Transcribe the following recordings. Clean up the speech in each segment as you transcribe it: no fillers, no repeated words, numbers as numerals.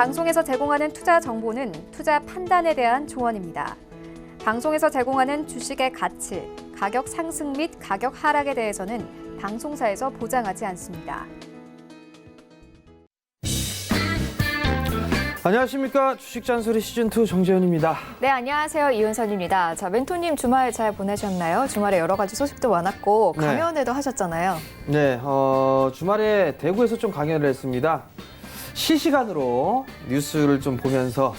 방송에서 제공하는 투자 정보는 투자 판단에 대한 조언입니다. 방송에서 제공하는 주식의 가치, 가격 상승 및 가격 하락에 대해서는 방송사에서 보장하지 않습니다. 안녕하십니까. 주식 잔소리 시즌2 정재현입니다. 네, 안녕하세요. 이은선입니다. 자, 멘토님 주말 잘 보내셨나요? 주말에 여러 가지 소식도 많았고 강연회도 하셨잖아요. 네, 주말에 대구에서 좀 강연을 했습니다. 실시간으로 뉴스를 좀 보면서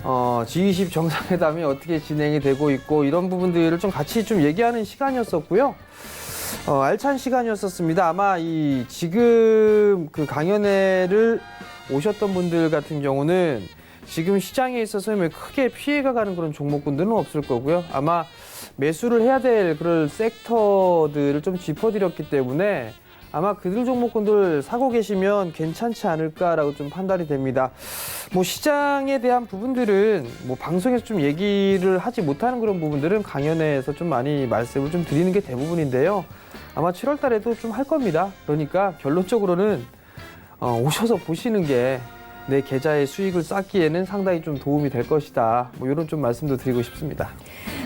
G20 정상회담이 어떻게 진행이 되고 있고 이런 부분들을 좀 같이 좀 얘기하는 시간이었었고요. 알찬 시간이었었습니다. 아마 지금 그 강연회를 오셨던 분들 같은 경우는 지금 시장에 있어서 크게 피해가 가는 그런 종목군들은 없을 거고요. 아마 매수를 해야 될 그런 섹터들을 좀 짚어드렸기 때문에 아마 그들 종목군들 사고 계시면 괜찮지 않을까라고 좀 판단이 됩니다. 시장에 대한 부분들은 방송에서 좀 얘기를 하지 못하는 그런 부분들은 강연회에서 좀 많이 말씀을 좀 드리는 게 대부분인데요. 아마 7월 달에도 좀 할 겁니다. 그러니까 결론적으로는 오셔서 보시는 게 내 계좌의 수익을 쌓기에는 상당히 좀 도움이 될 것이다. 이런 좀 말씀도 드리고 싶습니다.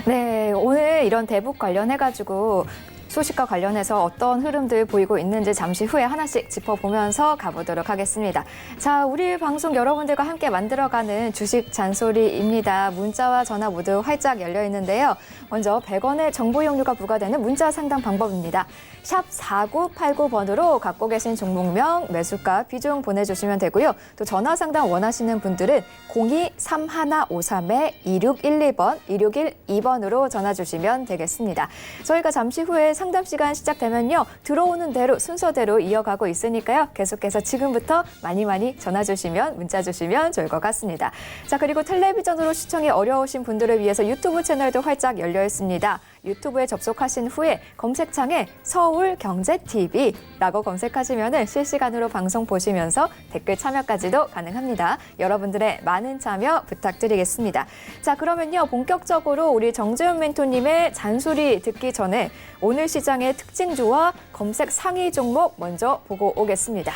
네, 오늘 이런 대북 관련해가지고 소식과 관련해서 어떤 흐름들 보이고 있는지 잠시 후에 하나씩 짚어보면서 가보도록 하겠습니다. 자, 우리 방송 여러분들과 함께 만들어가는 주식 잔소리입니다. 문자와 전화 모두 활짝 열려 있는데요. 먼저 100원의 정보 이용료가 부과되는 문자 상담 방법입니다. 샵 4989번으로 갖고 계신 종목명, 매수가, 비중 보내주시면 되고요. 또 전화 상담 원하시는 분들은 02-3153-2612번, 2612번으로 전화 주시면 되겠습니다. 저희가 잠시 후에 상담 시간 시작되면요. 들어오는 대로 순서대로 이어가고 있으니까요. 계속해서 지금부터 많이 전화 주시면, 문자 주시면 좋을 것 같습니다. 자, 그리고 텔레비전으로 시청이 어려우신 분들을 위해서 유튜브 채널도 활짝 열려 있습니다. 유튜브에 접속하신 후에 검색창에 서울경제TV라고 검색하시면 실시간으로 방송 보시면서 댓글 참여까지도 가능합니다. 여러분들의 많은 참여 부탁드리겠습니다. 자, 그러면요. 본격적으로 우리 정재훈 멘토님의 잔소리 듣기 전에 오늘 시장의 특징주와 검색 상위 종목 먼저 보고 오겠습니다.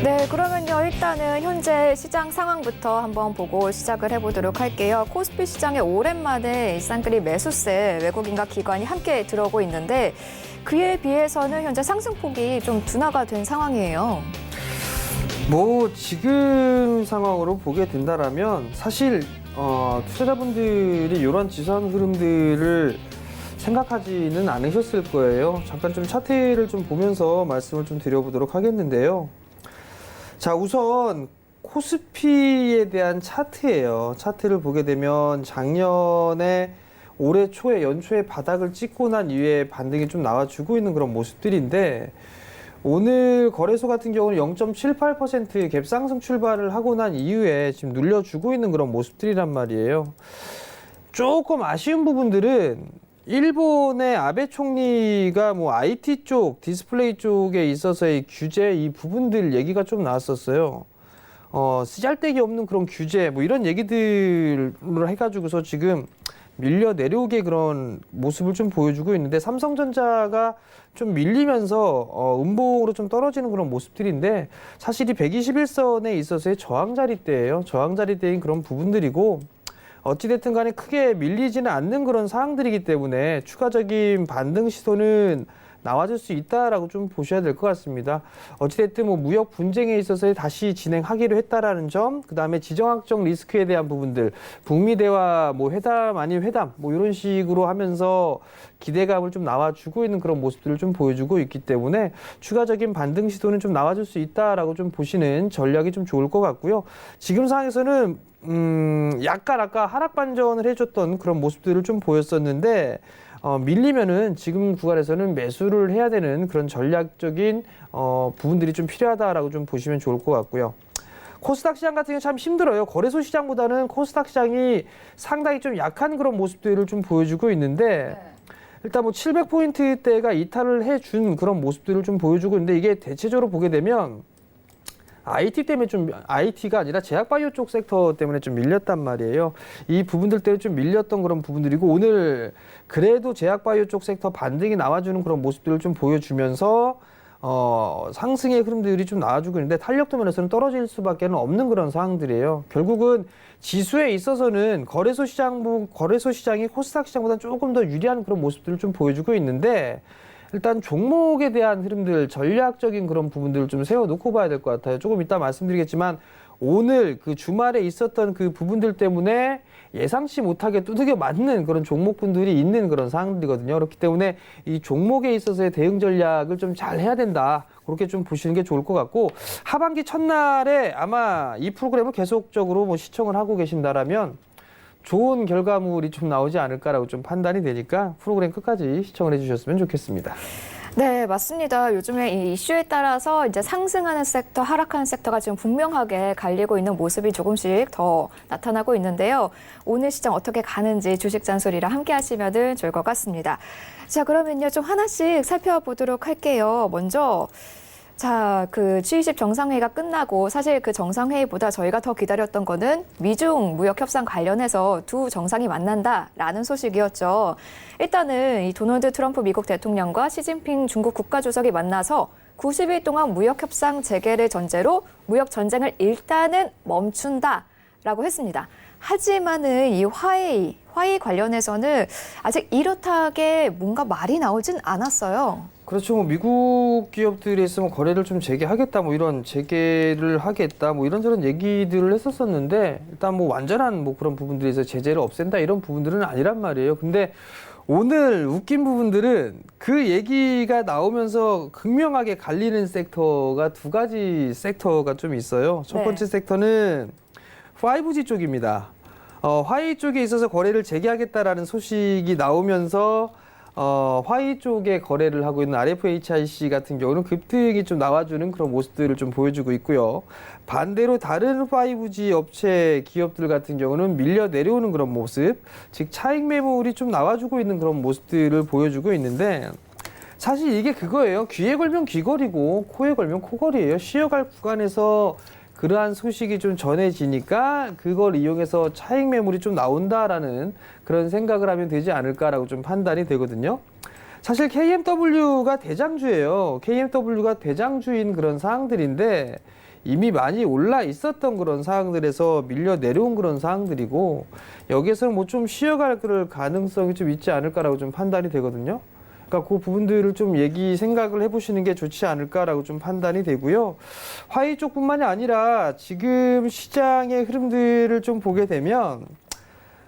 네, 그러면요. 일단은 현재 시장 상황부터 한번 보고 시작을 해보도록 할게요. 코스피 시장에 오랜만에 일상끌이 매수세 외국인과 기관이 함께 들어오고 있는데 그에 비해서는 현재 상승폭이 좀 둔화가 된 상황이에요. 지금 상황으로 보게 된다라면 사실 투자자분들이 이런 지수한 흐름들을 생각하지는 않으셨을 거예요. 잠깐 좀 차트를 좀 보면서 말씀을 좀 드려보도록 하겠는데요. 자, 우선 코스피에 대한 차트예요. 차트를 보게 되면 작년에 올해 초에 연초에 바닥을 찍고 난 이후에 반등이 좀 나와주고 있는 그런 모습들인데 오늘 거래소 같은 경우는 0.78% 갭상승 출발을 하고 난 이후에 지금 눌려주고 있는 그런 모습들이란 말이에요. 조금 아쉬운 부분들은 일본의 아베 총리가 뭐 IT 쪽, 디스플레이 쪽에 있어서의 규제 이 부분들 얘기가 좀 나왔었어요. 쓰잘데기 없는 그런 규제 뭐 이런 얘기들을 해가지고서 지금 밀려 내려오게 그런 모습을 좀 보여주고 있는데 삼성전자가 좀 밀리면서 음봉으로 좀 떨어지는 그런 모습들인데 사실 이 121선에 있어서의 저항자리대예요. 저항자리대인 그런 부분들이고 어찌됐든 간에 크게 밀리지는 않는 그런 사항들이기 때문에 추가적인 반등 시도는 나와줄 수 있다라고 좀 보셔야 될 것 같습니다. 어찌됐든 뭐 무역 분쟁에 있어서 다시 진행하기로 했다라는 점, 그 다음에 지정학적 리스크에 대한 부분들, 북미 대화 뭐 회담 아닌 회담 뭐 이런 식으로 하면서 기대감을 좀 나와주고 있는 그런 모습들을 좀 보여주고 있기 때문에 추가적인 반등 시도는 좀 나와줄 수 있다라고 좀 보시는 전략이 좀 좋을 것 같고요. 지금 상황에서는 약간 아까 하락 반전을 해줬던 그런 모습들을 좀 보였었는데. 밀리면은 지금 구간에서는 매수를 해야 되는 그런 전략적인 부분들이 좀 필요하다라고 좀 보시면 좋을 것 같고요. 코스닥 시장 같은 경우 참 힘들어요. 거래소 시장보다는 코스닥 시장이 상당히 좀 약한 그런 모습들을 좀 보여주고 있는데 일단 뭐 700포인트대가 이탈을 해준 그런 모습들을 좀 보여주고 있는데 이게 대체적으로 보게 되면 IT 때문에 좀 IT가 아니라 제약바이오 쪽 섹터 때문에 좀 밀렸단 말이에요. 이 부분들 때문에 좀 밀렸던 그런 부분들이고 오늘 그래도 제약바이오 쪽 섹터 반등이 나와주는 그런 모습들을 좀 보여주면서 상승의 흐름들이 좀 나와주고 있는데 탄력도 면에서는 떨어질 수밖에 없는 그런 상황들이에요. 결국은 지수에 있어서는 거래소 시장이 코스닥 시장보다 조금 더 유리한 그런 모습들을 좀 보여주고 있는데 일단 종목에 대한 흐름들, 전략적인 그런 부분들을 좀 세워놓고 봐야 될 것 같아요. 조금 이따 말씀드리겠지만 오늘 그 주말에 있었던 그 부분들 때문에 예상치 못하게 두들겨 맞는 그런 종목분들이 있는 그런 상황들이거든요. 그렇기 때문에 이 종목에 있어서의 대응 전략을 좀 잘 해야 된다. 그렇게 좀 보시는 게 좋을 것 같고 하반기 첫날에 아마 이 프로그램을 계속적으로 뭐 시청을 하고 계신다라면 좋은 결과물이 좀 나오지 않을까라고 좀 판단이 되니까 프로그램 끝까지 시청을 해주셨으면 좋겠습니다. 네, 맞습니다. 요즘에 이 이슈에 따라서 이제 상승하는 섹터, 하락하는 섹터가 지금 분명하게 갈리고 있는 모습이 조금씩 더 나타나고 있는데요. 오늘 시장 어떻게 가는지 주식 잔소리랑 함께 하시면 좋을 것 같습니다. 자, 그러면요. 좀 하나씩 살펴보도록 할게요. 먼저 자, 그 G20 정상회의가 끝나고 사실 그 정상회의보다 저희가 더 기다렸던 거는 미중 무역 협상 관련해서 두 정상이 만난다라는 소식이었죠. 일단은 이 도널드 트럼프 미국 대통령과 시진핑 중국 국가주석이 만나서 90일 동안 무역 협상 재개를 전제로 무역 전쟁을 일단은 멈춘다라고 했습니다. 하지만은 이 화해 관련해서는 아직 이렇다게 뭔가 말이 나오진 않았어요. 그렇죠. 뭐 미국 기업들이 있으면 거래를 좀 재개하겠다, 뭐 이런 재개를 하겠다, 뭐 이런저런 얘기들을 했었었는데 일단 뭐 완전한 뭐 그런 부분들에서 제재를 없앤다 이런 부분들은 아니란 말이에요. 근데 오늘 웃긴 부분들은 그 얘기가 나오면서 극명하게 갈리는 섹터가 두 가지 섹터가 좀 있어요. 첫 번째 섹터는 5G 쪽입니다. 화웨이 쪽에 있어서 거래를 재개하겠다라는 소식이 나오면서 화웨이 쪽에 거래를 하고 있는 RFHIC 같은 경우는 급등이 좀 나와주는 그런 모습들을 좀 보여주고 있고요. 반대로 다른 5G 업체 기업들 같은 경우는 밀려 내려오는 그런 모습, 즉 차익 매물이 좀 나와주고 있는 그런 모습들을 보여주고 있는데 사실 이게 그거예요. 귀에 걸면 귀걸이고 코에 걸면 코걸이에요. 쉬어갈 구간에서 그러한 소식이 좀 전해지니까 그걸 이용해서 차익 매물이 좀 나온다라는 그런 생각을 하면 되지 않을까라고 좀 판단이 되거든요. 사실 KMW가 대장주예요. KMW가 대장주인 그런 사항들인데 이미 많이 올라 있었던 그런 사항들에서 밀려 내려온 그런 사항들이고 여기에서는 뭐 좀 쉬어갈 그럴 가능성이 좀 있지 않을까라고 좀 판단이 되거든요. 그러니까 그 부분들을 좀 생각을 해보시는 게 좋지 않을까라고 좀 판단이 되고요. 화웨이 쪽뿐만이 아니라 지금 시장의 흐름들을 좀 보게 되면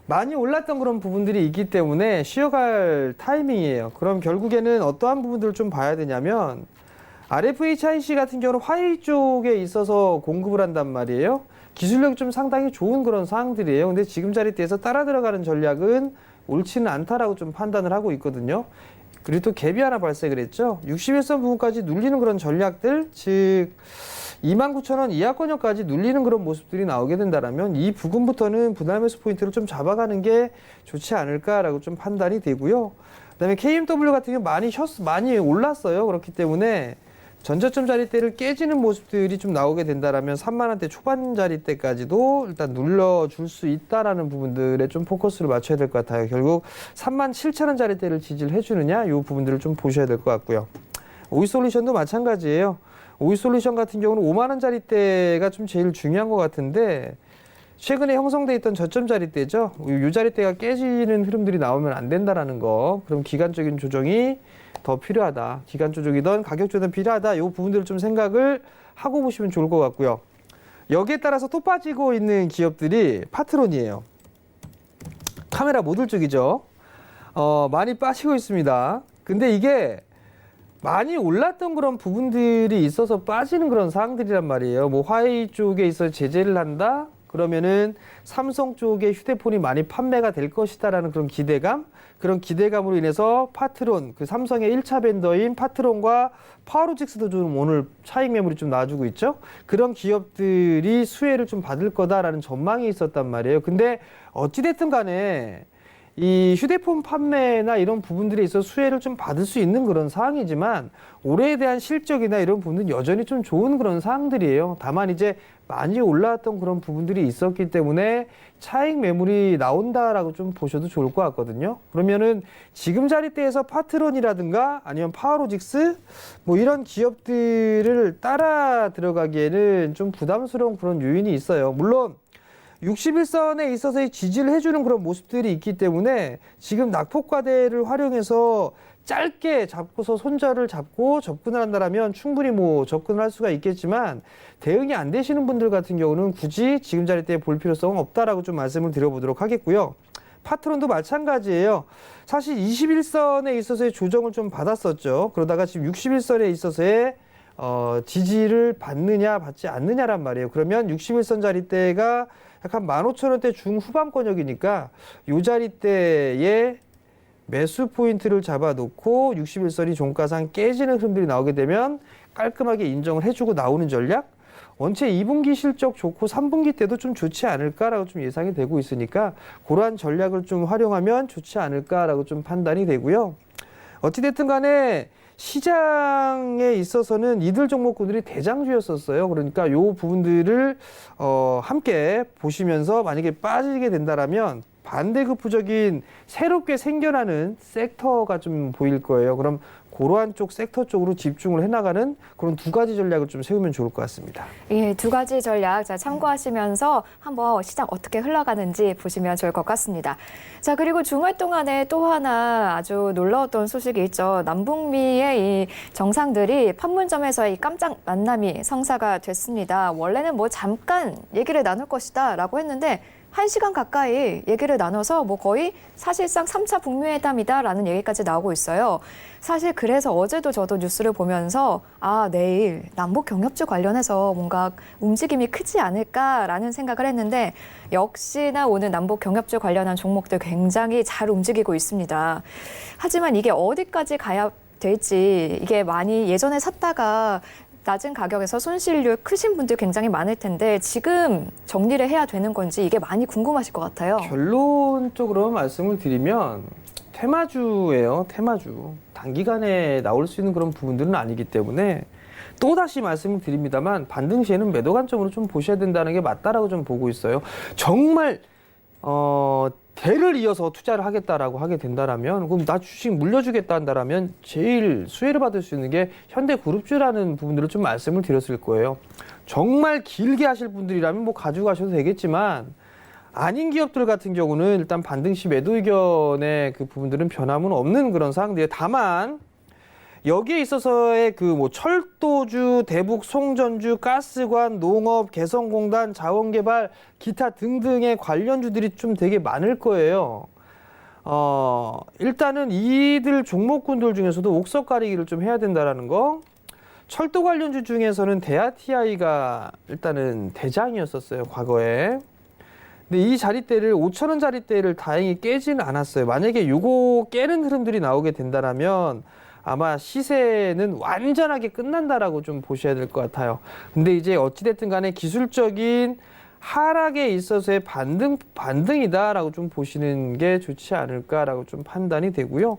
많이 올랐던 그런 부분들이 있기 때문에 쉬어갈 타이밍이에요. 그럼 결국에는 어떠한 부분들을 좀 봐야 되냐면 RFHIC 같은 경우는 화웨이 쪽에 있어서 공급을 한단 말이에요. 기술력이 좀 상당히 좋은 그런 사항들이에요. 근데 지금 자리대에서 따라 들어가는 전략은 옳지는 않다라고 좀 판단을 하고 있거든요. 그리고 또 갭이 하나 발생을 했죠. 61선 부분까지 눌리는 그런 전략들, 즉 29,000원 이하권역까지 눌리는 그런 모습들이 나오게 된다면 이 부분부터는 분할 매수 포인트를 좀 잡아가는 게 좋지 않을까라고 좀 판단이 되고요. 그다음에 KMW 같은 경우 많이 올랐어요. 그렇기 때문에 전저점 자리대를 깨지는 모습들이 좀 나오게 된다면 3만 원대 초반 자리대까지도 일단 눌러줄 수 있다라는 부분들에 좀 포커스를 맞춰야 될 것 같아요. 결국 37,000원 자리대를 지지를 해주느냐 이 부분들을 좀 보셔야 될 것 같고요. 오이솔루션도 마찬가지예요. 오이솔루션 같은 경우는 5만 원 자리대가 좀 제일 중요한 것 같은데 최근에 형성돼 있던 저점 자리대죠. 이 자리대가 깨지는 흐름들이 나오면 안 된다라는 거. 그럼 기간적인 조정이 더 필요하다. 기간 조정이든 가격 조정이 필요하다. 이 부분들을 좀 생각을 하고 보시면 좋을 것 같고요. 여기에 따라서 또 빠지고 있는 기업들이 파트론이에요. 카메라 모듈 쪽이죠. 많이 빠지고 있습니다. 근데 이게 많이 올랐던 그런 부분들이 있어서 빠지는 그런 사항들이란 말이에요. 뭐 화웨이 쪽에 있어 제재를 한다? 그러면은 삼성 쪽에 휴대폰이 많이 판매가 될 것이다라는 그런 기대감, 그런 기대감으로 인해서 파트론, 그 삼성의 1차 벤더인 파트론과 파워로직스도 좀 오늘 차익 매물이 좀 나와주고 있죠. 그런 기업들이 수혜를 좀 받을 거다라는 전망이 있었단 말이에요. 근데 어찌됐든 간에 이 휴대폰 판매나 이런 부분들에 있어서 수혜를 좀 받을 수 있는 그런 사항이지만 올해에 대한 실적이나 이런 부분은 여전히 좀 좋은 그런 사항들이에요. 다만 이제 많이 올라왔던 그런 부분들이 있었기 때문에 차익 매물이 나온다라고 좀 보셔도 좋을 것 같거든요. 그러면은 지금 자리대에서 파트론이라든가 아니면 파워로직스 뭐 이런 기업들을 따라 들어가기에는 좀 부담스러운 그런 요인이 있어요. 물론 61선에 있어서의 지지를 해주는 그런 모습들이 있기 때문에 지금 낙폭과대를 활용해서 짧게 잡고서 손절을 잡고 접근을 한다면 충분히 뭐 접근을 할 수가 있겠지만 대응이 안 되시는 분들 같은 경우는 굳이 지금 자리대에 볼 필요성은 없다라고 좀 말씀을 드려보도록 하겠고요. 파트론도 마찬가지예요. 사실 21선에 있어서의 조정을 좀 받았었죠. 그러다가 지금 61선에 있어서의 지지를 받느냐 받지 않느냐란 말이에요. 그러면 61선 자리대가 약간 15,000원대 중후반권역이니까 이 자리대에 매수 포인트를 잡아놓고 61선이 종가상 깨지는 흐름들이 나오게 되면 깔끔하게 인정을 해주고 나오는 전략. 원체 2분기 실적 좋고 3분기 때도 좀 좋지 않을까라고 좀 예상이 되고 있으니까 그러한 전략을 좀 활용하면 좋지 않을까라고 좀 판단이 되고요. 어찌됐든 간에 시장에 있어서는 이들 종목군들이 대장주였었어요. 그러니까 요 부분들을 함께 보시면서 만약에 빠지게 된다라면 반대급부적인 새롭게 생겨나는 섹터가 좀 보일 거예요. 그럼 그러한 쪽 섹터 쪽으로 집중을 해나가는 그런 두 가지 전략을 좀 세우면 좋을 것 같습니다. 예, 두 가지 전략 자, 참고하시면서 한번 시장 어떻게 흘러가는지 보시면 좋을 것 같습니다. 자, 그리고 주말 동안에 또 하나 아주 놀라웠던 소식이 있죠. 남북미의 이 정상들이 판문점에서 이 깜짝 만남이 성사가 됐습니다. 원래는 뭐 잠깐 얘기를 나눌 것이다라고 했는데 1시간 가까이 얘기를 나눠서 뭐 거의 사실상 3차 북미회담이다라는 얘기까지 나오고 있어요. 사실 그래서 어제도 저도 뉴스를 보면서 내일 남북 경협주 관련해서 뭔가 움직임이 크지 않을까라는 생각을 했는데 역시나 오늘 남북 경협주 관련한 종목들 굉장히 잘 움직이고 있습니다. 하지만 이게 어디까지 가야 될지 이게 많이 예전에 샀다가 낮은 가격에서 손실률 크신 분들 굉장히 많을 텐데 지금 정리를 해야 되는 건지 이게 많이 궁금하실 것 같아요. 결론적으로 말씀을 드리면 테마주예요. 테마주. 단기간에 나올 수 있는 그런 부분들은 아니기 때문에 또다시 말씀을 드립니다만 반등 시에는 매도 관점으로 좀 보셔야 된다는 게 맞다라고 좀 보고 있어요. 정말 대를 이어서 투자를 하겠다라고 하게 된다라면 그럼 나 주식 물려주겠다 한다라면 제일 수혜를 받을 수 있는 게 현대그룹주라는 부분들을 좀 말씀을 드렸을 거예요. 정말 길게 하실 분들이라면 뭐 가져가셔도 되겠지만 아닌 기업들 같은 경우는 일단 반등 시 매도 의견의 그 부분들은 변함은 없는 그런 상황들이에요. 다만 여기에 있어서의 그 뭐 철도주, 대북 송전주, 가스관, 농업, 개성공단, 자원개발, 기타 등등의 관련주들이 좀 되게 많을 거예요. 일단은 이들 종목군들 중에서도 옥석 가리기를 좀 해야 된다라는 거. 철도 관련주 중에서는 대아TI가 일단은 대장이었었어요, 과거에. 근데 이 자리대를 5,000원 자리대를 다행히 깨지는 않았어요. 만약에 요거 깨는 흐름들이 나오게 된다라면 아마 시세는 완전하게 끝난다라고 좀 보셔야 될 것 같아요. 근데 이제 어찌됐든 간에 기술적인 하락에 있어서의 반등이다라고 좀 보시는 게 좋지 않을까라고 좀 판단이 되고요.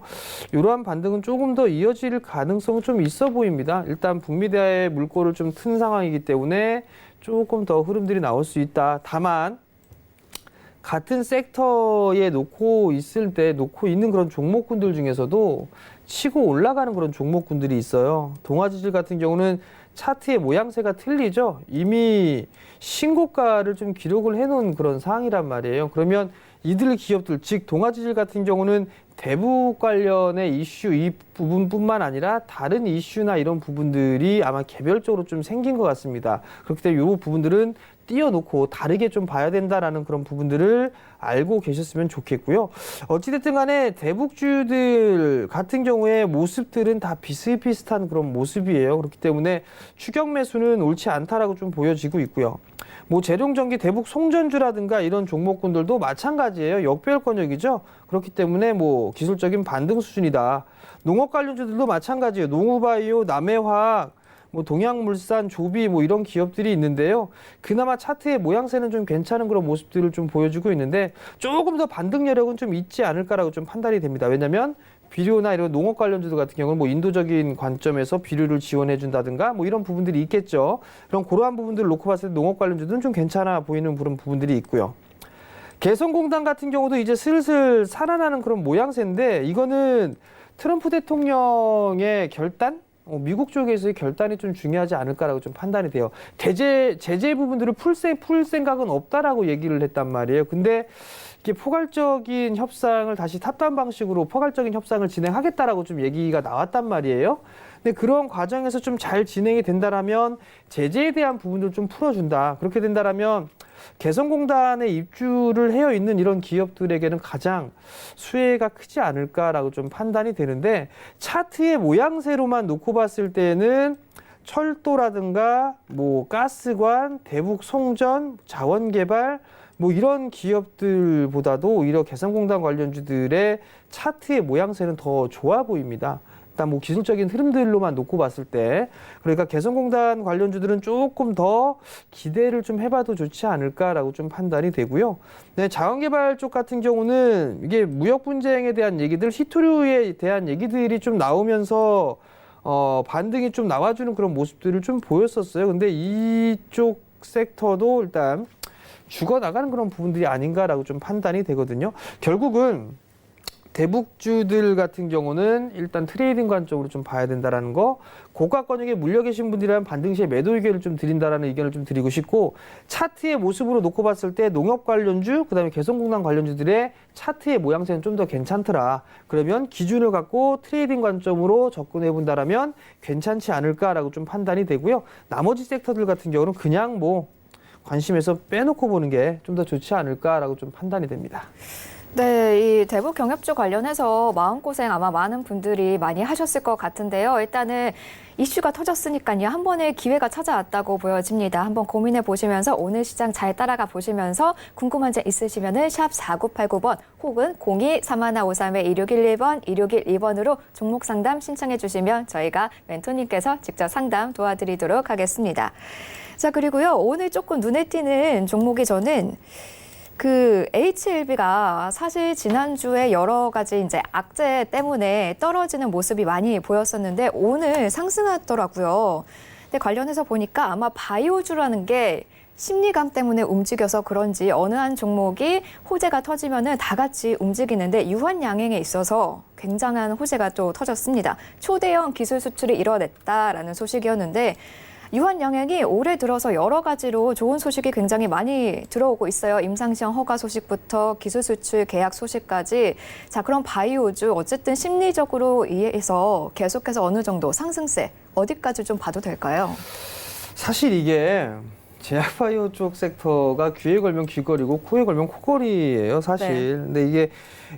이러한 반등은 조금 더 이어질 가능성은 좀 있어 보입니다. 일단 북미대의 물꼬를 좀 튼 상황이기 때문에 조금 더 흐름들이 나올 수 있다. 다만 같은 섹터에 놓고 있는 그런 종목군들 중에서도 치고 올라가는 그런 종목군들이 있어요. 동아지질 같은 경우는 차트의 모양새가 틀리죠. 이미 신고가를 좀 기록을 해놓은 그런 상황이란 말이에요. 그러면 이들 기업들, 즉 동아지질 같은 경우는 대북 관련의 이슈 이 부분뿐만 아니라 다른 이슈나 이런 부분들이 아마 개별적으로 좀 생긴 것 같습니다. 그렇기 때문에 이 부분들은 띄워놓고 다르게 좀 봐야 된다라는 그런 부분들을 알고 계셨으면 좋겠고요. 어찌됐든 간에 대북주들 같은 경우에 모습들은 다 비슷비슷한 그런 모습이에요. 그렇기 때문에 추격 매수는 옳지 않다라고 좀 보여지고 있고요. 뭐 재룡전기 대북 송전주라든가 이런 종목군들도 마찬가지예요. 역별권역이죠. 그렇기 때문에 뭐 기술적인 반등 수준이다. 농업 관련주들도 마찬가지예요. 농우바이오, 남해화학, 뭐 동양물산, 조비 뭐 이런 기업들이 있는데요. 그나마 차트의 모양새는 좀 괜찮은 그런 모습들을 좀 보여주고 있는데 조금 더 반등 여력은 좀 있지 않을까라고 좀 판단이 됩니다. 왜냐하면 비료나 이런 농업 관련주들 같은 경우는 뭐 인도적인 관점에서 비료를 지원해 준다든가 뭐 이런 부분들이 있겠죠. 그런 그러한 부분들을 놓고 봤을 때 농업 관련주들은 좀 괜찮아 보이는 그런 부분들이 있고요. 개성공단 같은 경우도 이제 슬슬 살아나는 그런 모양새인데 이거는 트럼프 대통령의 결단? 미국 쪽에서의 결단이 좀 중요하지 않을까라고 좀 판단이 돼요. 제재 부분들을 풀 생각은 없다라고 얘기를 했단 말이에요. 근데 이게 포괄적인 협상을 다시 탑다운 방식으로 포괄적인 협상을 진행하겠다라고 좀 얘기가 나왔단 말이에요. 근데 그런 과정에서 좀 잘 진행이 된다라면 제재에 대한 부분을 좀 풀어준다. 그렇게 된다라면 개성공단에 입주를 해어 있는 이런 기업들에게는 가장 수혜가 크지 않을까라고 좀 판단이 되는데 차트의 모양새로만 놓고 봤을 때는 철도라든가 뭐 가스관, 대북 송전, 자원개발 뭐 이런 기업들보다도 오히려 개성공단 관련주들의 차트의 모양새는 더 좋아 보입니다. 일단 뭐 기술적인 흐름들로만 놓고 봤을 때 그러니까 개성공단 관련주들은 조금 더 기대를 좀 해봐도 좋지 않을까라고 좀 판단이 되고요. 네, 자원개발 쪽 같은 경우는 이게 무역 분쟁에 대한 얘기들, 히토류에 대한 얘기들이 좀 나오면서 반등이 좀 나와주는 그런 모습들을 좀 보였었어요. 근데 이쪽 섹터도 일단 죽어나가는 그런 부분들이 아닌가라고 좀 판단이 되거든요. 결국은 대북주들 같은 경우는 일단 트레이딩 관점으로 좀 봐야 된다라는 거, 고가권역에 물려 계신 분들이라면 반등 시에 매도 의견을 좀 드린다라는 의견을 좀 드리고 싶고, 차트의 모습으로 놓고 봤을 때 농업 관련주, 그다음에 개성공단 관련주들의 차트의 모양새는 좀 더 괜찮더라. 그러면 기준을 갖고 트레이딩 관점으로 접근해 본다라면 괜찮지 않을까라고 좀 판단이 되고요. 나머지 섹터들 같은 경우는 그냥 뭐 관심에서 빼놓고 보는 게 좀 더 좋지 않을까라고 좀 판단이 됩니다. 네, 이 대북 경협주 관련해서 마음고생 아마 많은 분들이 많이 하셨을 것 같은데요. 일단은 이슈가 터졌으니까요. 한 번의 기회가 찾아왔다고 보여집니다. 한번 고민해 보시면서 오늘 시장 잘 따라가 보시면서 궁금한 점 있으시면은 샵 4989번 혹은 02-3153-2611번, 2612번으로 종목 상담 신청해 주시면 저희가 멘토님께서 직접 상담 도와드리도록 하겠습니다. 자, 그리고요. 오늘 조금 눈에 띄는 종목이 저는 그 HLB가 사실 지난주에 여러 가지 이제 악재 때문에 떨어지는 모습이 많이 보였었는데 오늘 상승하더라고요. 근데 관련해서 보니까 아마 바이오주라는 게 심리감 때문에 움직여서 그런지 어느 한 종목이 호재가 터지면은 다 같이 움직이는데 유한양행에 있어서 굉장한 호재가 또 터졌습니다. 초대형 기술 수출이 이뤄냈다라는 소식이었는데 유한양행이 올해 들어서 여러 가지로 좋은 소식이 굉장히 많이 들어오고 있어요. 임상시험 허가 소식부터 기술 수출 계약 소식까지. 자, 그럼 바이오주 어쨌든 심리적으로 이해해서 계속해서 어느 정도 상승세 어디까지 좀 봐도 될까요? 사실 이게 제약바이오 쪽 섹터가 귀에 걸면 귀걸이고 코에 걸면 코걸이예요, 사실. 네. 근데 이게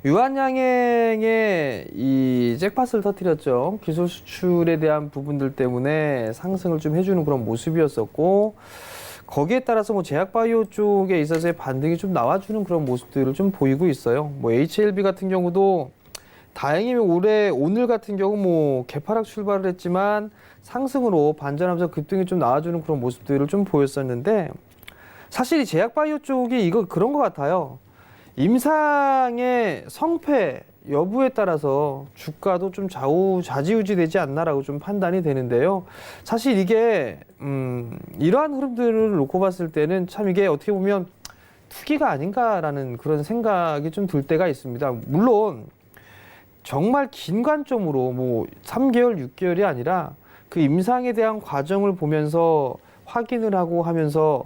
유한양행의 이 잭팟을 터뜨렸죠. 기술 수출에 대한 부분들 때문에 상승을 좀 해주는 그런 모습이었었고, 거기에 따라서 뭐 제약바이오 쪽에 있어서의 반등이 좀 나와주는 그런 모습들을 좀 보이고 있어요. 뭐 HLB 같은 경우도 다행히 오늘 같은 경우 뭐 개파락 출발을 했지만 상승으로 반전하면서 급등이 좀 나와주는 그런 모습들을 좀 보였었는데, 사실 이 제약바이오 쪽이 이거 그런 것 같아요. 임상의 성패 여부에 따라서 주가도 좀 좌지우지 되지 않나라고 좀 판단이 되는데요. 사실 이게 이러한 흐름들을 놓고 봤을 때는 참 이게 어떻게 보면 투기가 아닌가라는 그런 생각이 좀 들 때가 있습니다. 물론 정말 긴 관점으로 뭐 3개월, 6개월이 아니라 그 임상에 대한 과정을 보면서 확인을 하고 하면서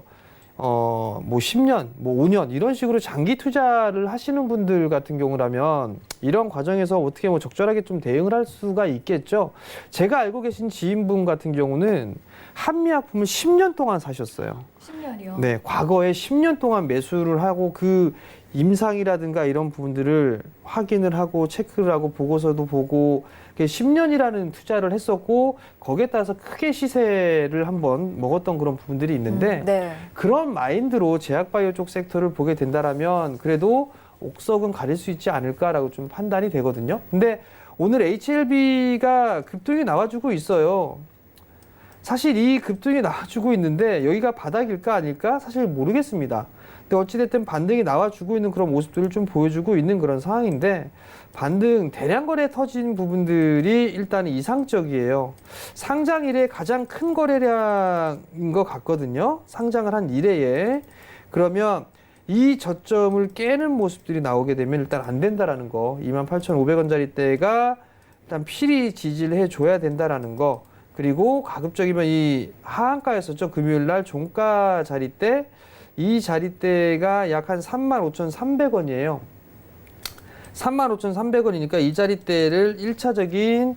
뭐 10년, 뭐 5년 이런 식으로 장기 투자를 하시는 분들 같은 경우라면 이런 과정에서 어떻게 뭐 적절하게 좀 대응을 할 수가 있겠죠. 제가 알고 계신 지인분 같은 경우는 한미약품을 10년 동안 사셨어요. 10년이요? 네, 과거에 10년 동안 매수를 하고 그 임상이라든가 이런 부분들을 확인을 하고 체크를 하고 보고서도 보고 10년이라는 투자를 했었고 거기에 따라서 크게 시세를 한번 먹었던 그런 부분들이 있는데 네. 그런 마인드로 제약바이오 쪽 섹터를 보게 된다라면 그래도 옥석은 가릴 수 있지 않을까라고 좀 판단이 되거든요. 근데 오늘 HLB가 급등이 나와주고 있어요. 사실 이 급등이 나와주고 있는데 여기가 바닥일까 아닐까 사실 모르겠습니다. 근데 어찌됐든 반등이 나와주고 있는 그런 모습들을 좀 보여주고 있는 그런 상황인데 반등 대량 거래 터진 부분들이 일단 이상적이에요. 상장 이래 가장 큰 거래량인 것 같거든요. 상장을 한 이래에. 그러면 이 저점을 깨는 모습들이 나오게 되면 일단 안 된다라는 거. 28,500원짜리대가 일단 필히 지지를 해줘야 된다라는 거. 그리고 가급적이면 이 하한가였었죠. 금요일 날 종가 자리대. 이 자리대가 약 한 35,300원이에요. 35,300원이니까 이 자리대를 1차적인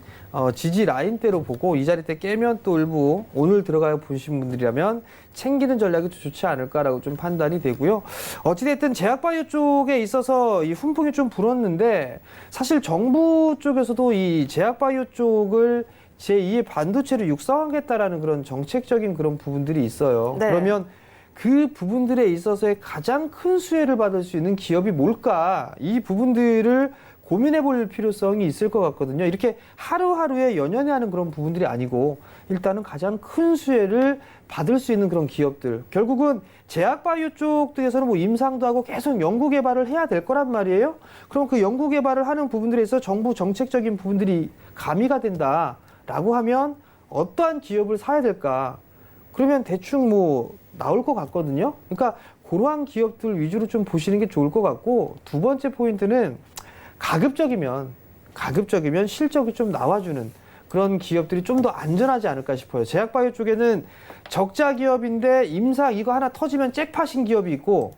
지지 라인대로 보고 이 자리대 깨면 또 일부 오늘 들어가요 보신 분들이라면 챙기는 전략이 좋지 않을까라고 좀 판단이 되고요. 어찌됐든 제약바이오 쪽에 있어서 이 훈풍이 좀 불었는데 사실 정부 쪽에서도 이 제약바이오 쪽을 제2의 반도체를 육성하겠다라는 그런 정책적인 그런 부분들이 있어요. 네. 그러면 그 부분들에 있어서의 가장 큰 수혜를 받을 수 있는 기업이 뭘까? 이 부분들을 고민해 볼 필요성이 있을 것 같거든요. 이렇게 하루하루에 연연해 하는 그런 부분들이 아니고 일단은 가장 큰 수혜를 받을 수 있는 그런 기업들. 결국은 제약바이오 쪽에서는 뭐 임상도 하고 계속 연구 개발을 해야 될 거란 말이에요. 그럼 그 연구 개발을 하는 부분들에 있어 정부 정책적인 부분들이 가미가 된다라고 하면 어떠한 기업을 사야 될까? 그러면 대충 뭐 나올 것 같거든요. 그러니까 그러한 기업들 위주로 좀 보시는 게 좋을 것 같고 두 번째 포인트는 가급적이면 실적이 좀 나와주는 그런 기업들이 좀 더 안전하지 않을까 싶어요. 제약바이오 쪽에는 적자 기업인데 임상 이거 하나 터지면 잭팟인 기업이 있고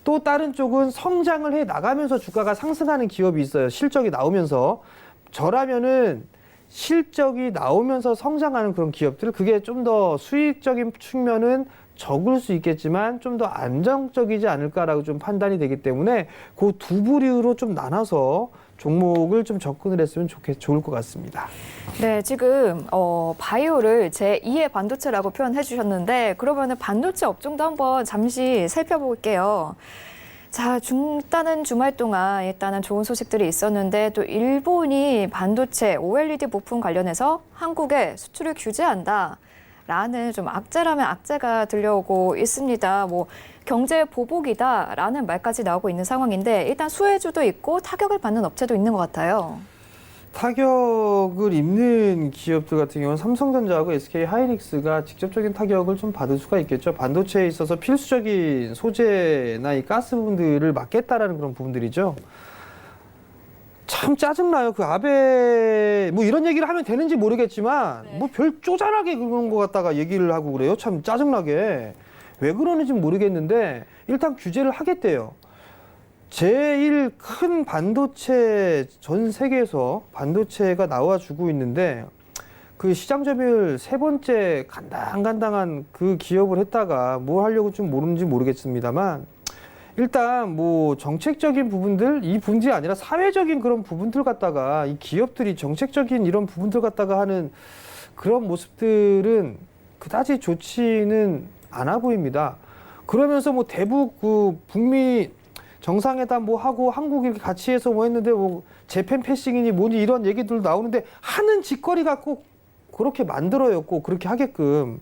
또 다른 쪽은 성장을 해 나가면서 주가가 상승하는 기업이 있어요. 실적이 나오면서 저라면은 실적이 나오면서 성장하는 그런 기업들 그게 좀 더 수익적인 측면은 적을 수 있겠지만 좀 더 안정적이지 않을까라고 좀 판단이 되기 때문에 그 두 부류로 좀 나눠서 종목을 좀 접근을 했으면 좋을 것 같습니다. 네, 지금 바이오를 제2의 반도체라고 표현해 주셨는데 그러면은 반도체 업종도 한번 잠시 살펴볼게요. 자, 일단은 주말 동안 일단은 좋은 소식들이 있었는데 또 일본이 반도체 OLED 부품 관련해서 한국에 수출을 규제한다. 라는 좀 악재라면 악재가 들려오고 있습니다. 뭐 경제 보복이다라는 말까지 나오고 있는 상황인데 일단 수혜주도 있고 타격을 받는 업체도 있는 것 같아요. 타격을 입는 기업들 같은 경우는 삼성전자하고 SK 하이닉스가 직접적인 타격을 좀 받을 수가 있겠죠. 반도체에 있어서 필수적인 소재나 이 가스 부분들을 막겠다라는 그런 부분들이죠. 참 짜증나요. 그 아베 뭐 이런 얘기를 하면 되는지 모르겠지만 네. 뭐 별 쪼잔하게 그런 거 갖다가 얘기를 하고 그래요. 참 짜증나게. 왜 그러는지 모르겠는데 일단 규제를 하겠대요. 제일 큰 반도체 전 세계에서 반도체가 나와주고 있는데 그 시장 점유율 세 번째 간당간당한 그 기업을 했다가 뭘 하려고 좀 모르는지 모르겠습니다만 일단 뭐 정책적인 부분들 이 부분이 아니라 사회적인 그런 부분들 갖다가 이 기업들이 정책적인 이런 부분들 갖다가 하는 그런 모습들은 그다지 좋지는 않아 보입니다. 그러면서 뭐 대북 그 북미 정상회담 뭐 하고 한국이 이렇게 같이 해서 뭐 했는데 뭐 재팬 패싱이니 뭐니 이런 얘기들 나오는데 하는 짓거리가 꼭 그렇게 만들어요. 꼭 그렇게 하게끔.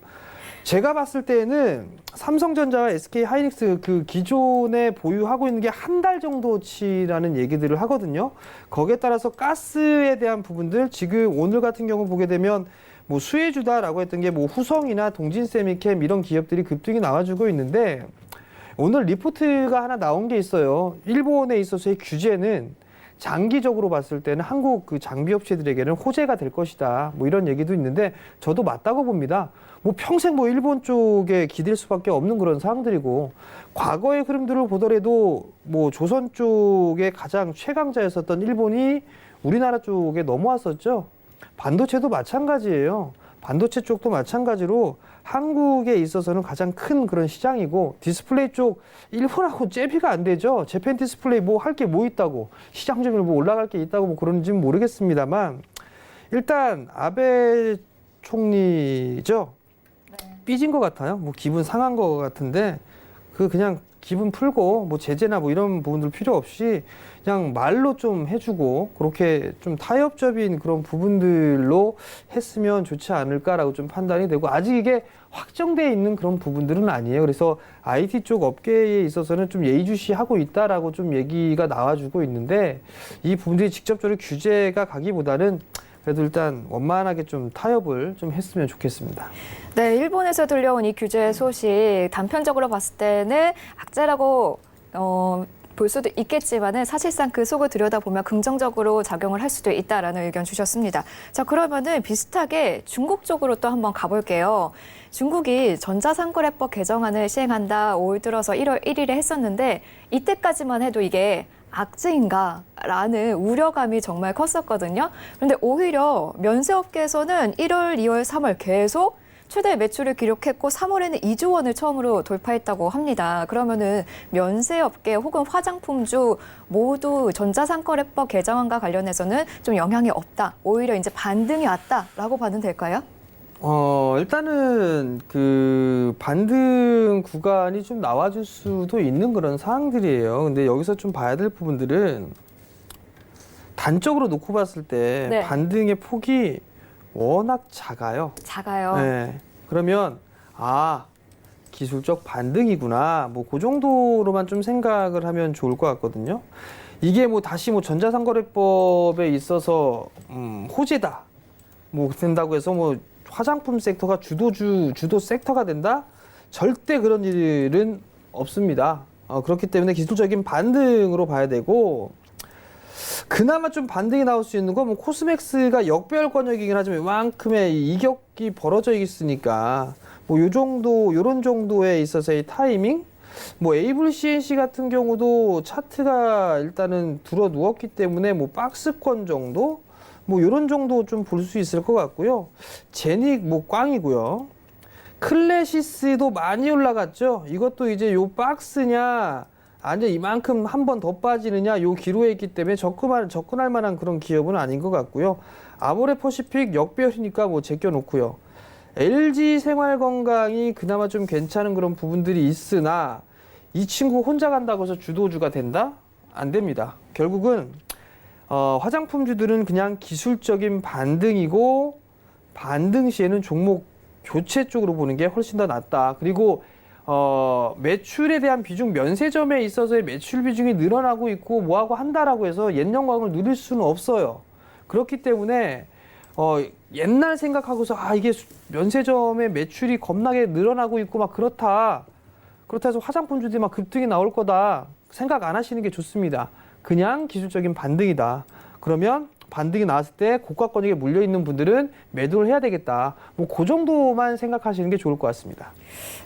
제가 봤을 때는 삼성전자와 SK 하이닉스 그 기존에 보유하고 있는 게 한 달 정도치라는 얘기들을 하거든요. 거기에 따라서 가스에 대한 부분들 지금 오늘 같은 경우 보게 되면 뭐 수혜주다라고 했던 게 뭐 후성이나 동진세미캠 이런 기업들이 급등이 나와주고 있는데 오늘 리포트가 하나 나온 게 있어요. 일본에 있어서의 규제는 장기적으로 봤을 때는 한국 그 장비 업체들에게는 호재가 될 것이다. 뭐 이런 얘기도 있는데 저도 맞다고 봅니다. 뭐 평생 뭐 일본 쪽에 기댈 수밖에 없는 그런 상황들이고 과거의 흐름들을 보더라도 뭐 조선 쪽에 가장 최강자였었던 일본이 우리나라 쪽에 넘어왔었죠. 반도체도 마찬가지예요. 반도체 쪽도 마찬가지로 한국에 있어서는 가장 큰 그런 시장이고 디스플레이 쪽 일본하고 잽이가 안 되죠. 재팬 디스플레이 뭐 할 게 뭐 있다고 시장 점유율 뭐 올라갈 게 있다고 뭐 그런지는 모르겠습니다만 일단 아베 총리죠. 삐진 것 같아요. 뭐 기분 상한 것 같은데 그냥 기분 풀고 뭐 제재나 뭐 이런 부분들 필요 없이 그냥 말로 좀 해주고 그렇게 좀 타협적인 그런 부분들로 했으면 좋지 않을까라고 좀 판단이 되고 아직 이게 확정되어 있는 그런 부분들은 아니에요. 그래서 IT 쪽 업계에 있어서는 좀 예의주시하고 있다라고 좀 얘기가 나와주고 있는데 이 부분들이 직접적으로 규제가 가기보다는 그래도 일단 원만하게 좀 타협을 좀 했으면 좋겠습니다. 네, 일본에서 들려온 이 규제 소식 단편적으로 봤을 때는 악재라고 볼 수도 있겠지만은 사실상 그 속을 들여다보면 긍정적으로 작용을 할 수도 있다라는 의견 주셨습니다. 자, 그러면은 비슷하게 중국 쪽으로 또 한번 가볼게요. 중국이 전자상거래법 개정안을 시행한다 올 들어서 1월 1일에 했었는데 이때까지만 해도 이게 악재인가라는 우려감이 정말 컸었거든요. 그런데 오히려 면세업계에서는 1월, 2월, 3월 계속 최대 매출을 기록했고 3월에는 2조 원을 처음으로 돌파했다고 합니다. 그러면은 면세업계 혹은 화장품주 모두 전자상거래법 개정안과 관련해서는 좀 영향이 없다. 오히려 이제 반등이 왔다라고 봐도 될까요? 일단은 그 반등 구간이 좀 나와줄 수도 있는 그런 상황들이에요. 근데 여기서 좀 봐야 될 부분들은 단적으로 놓고 봤을 때 네. 반등의 폭이 워낙 작아요. 작아요. 네. 그러면 기술적 반등이구나. 뭐 그 정도로만 좀 생각을 하면 좋을 것 같거든요. 이게 뭐 다시 뭐 전자상거래법에 있어서 호재다. 뭐 된다고 해서 뭐 화장품 섹터가 주도 섹터가 된다? 절대 그런 일은 없습니다. 그렇기 때문에 기술적인 반등으로 봐야 되고 그나마 좀 반등이 나올 수 있는 건 뭐 코스맥스가 역배열권역이긴 하지만 이만큼의 이격이 벌어져 있으니까 뭐 요런 정도에 있어서의 타이밍 뭐 에이블 CNC 같은 경우도 차트가 일단은 들어 누웠기 때문에 뭐 박스권 정도 뭐 요런 정도 좀 볼 수 있을 것 같고요. 제닉 뭐 꽝이고요. 클래시스도 많이 올라갔죠. 이것도 이제 요 박스냐 아니면 이만큼 한 번 더 빠지느냐 요 기로에 있기 때문에 접근할 만한 그런 기업은 아닌 것 같고요. 아모레 퍼시픽 역배열이니까 뭐 제껴놓고요. LG 생활건강이 그나마 좀 괜찮은 그런 부분들이 있으나 이 친구 혼자 간다고 해서 주도주가 된다? 안 됩니다. 결국은 화장품주들은 그냥 기술적인 반등이고 반등 시에는 종목 교체 쪽으로 보는 게 훨씬 더 낫다. 그리고 매출에 대한 비중, 면세점에 있어서의 매출 비중이 늘어나고 있고 뭐하고 한다라고 해서 옛 영광을 누릴 수는 없어요. 그렇기 때문에 옛날 생각하고서 이게 면세점의 매출이 겁나게 늘어나고 있고 막 그렇다 해서 화장품주들이 막 급등이 나올 거다 생각 안 하시는 게 좋습니다. 그냥 기술적인 반등이다. 그러면 반등이 나왔을 때 고가권역에 물려 있는 분들은 매도를 해야 되겠다. 뭐 그 정도만 생각하시는 게 좋을 것 같습니다.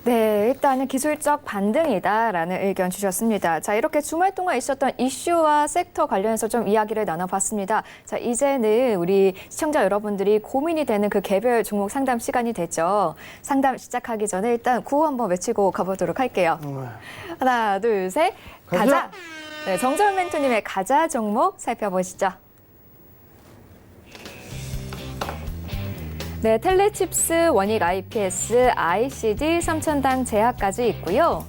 네, 일단은 기술적 반등이다라는 의견 주셨습니다. 자, 이렇게 주말 동안 있었던 이슈와 섹터 관련해서 좀 이야기를 나눠봤습니다. 자, 이제는 우리 시청자 여러분들이 고민이 되는 그 개별 종목 상담 시간이 됐죠. 상담 시작하기 전에 일단 구호 한번 외치고 가보도록 할게요. 하나, 둘, 셋, 가자! 네, 정재훈 멘토님의 가자 종목 살펴보시죠. 네, 텔레칩스, 원익 IPS, ICD, 삼천당 제약까지 있고요.